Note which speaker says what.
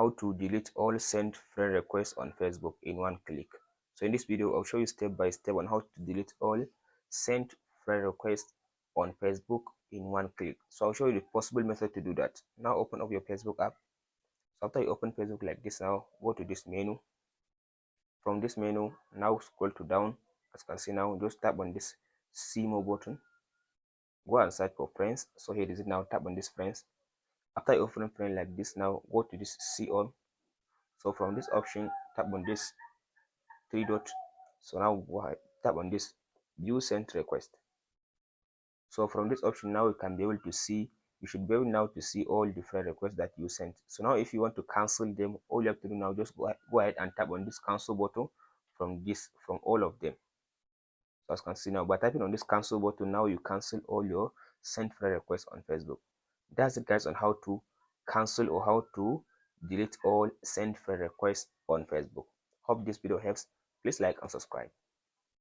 Speaker 1: how to delete all sent friend requests on Facebook in one click. So in this video, I'll show you step by step on how to delete all sent friend requests on Facebook in one click. So I'll show you the possible method to do that. Now open up your Facebook app. So after you open Facebook like this, now go to this menu. From this menu, now scroll to down. As you can see now, just tap on this see more button. Go and search for friends. So here is it now. Tap on this friends. After you open friend like this, now go to this see all. So from this option, tap on this three dot. So now go ahead, tap on this view sent request. So from this option now you can be able to see, you should be able now to see all different requests that you sent. So now if you want to cancel them, all you have to do now, just go ahead and tap on this cancel button from all of them. So as you can see now, by tapping on this cancel button, now you cancel all your sent friend requests on Facebook. That's it guys on how to cancel or how to delete all sent friend requests on Facebook. Hope this video helps. Please like and subscribe.